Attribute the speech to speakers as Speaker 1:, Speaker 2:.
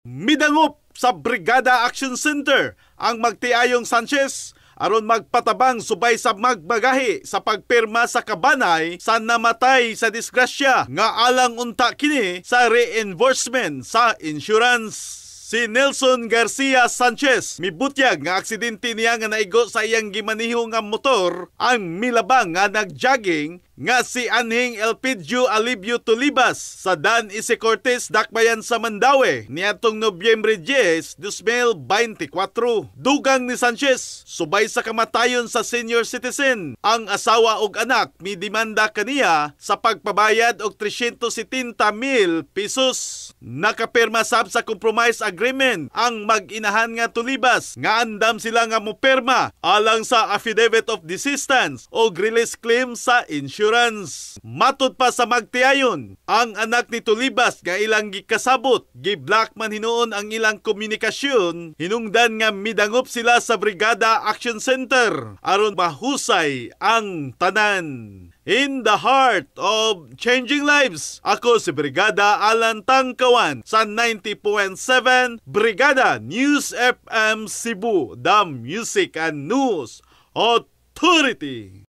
Speaker 1: Midangop sa Brigada Action Center ang magtiayong Sanchez aron magpatabang subay sa magbagahi sa pagpirma sa kabanay sa namatay sa disgrasya nga alang unta kini sa reimbursement sa insurance. Si Nelson Garcia Sanchez mibutyag nga aksidente niya nga naigo sa iyang gimaniho nga motor ang milabang nga nagjogging nga si Anhing Elpidio Alibio Tulibas sa Dan Ise Cortez, Dakbayan sa Mandaue niadtong Nobyembre 10, 2024. Dugang ni Sanchez subay sa kamatayon sa senior citizen. Ang asawa ug anak midemanda kaniya sa pagpabayad og 370,000 pesos. Nakapirma sab sa compromise agreement ang mag-inahan nga Tulibas nga andam sila nga moperma alang sa affidavit of desistance o release claim sa insurance. Matud pa sa magtiayon, ang anak ni Tulibas nga ilang gikasabot, gi-block man hinuon ang ilang komunikasyon, hinungdan nga midangop sila sa Brigada Action Center aron mahusay ang tanan. In the heart of changing lives, ako si Brigada Alan Tangkawan sa 90.7 Brigada News FM Cebu, the Music and News Authority.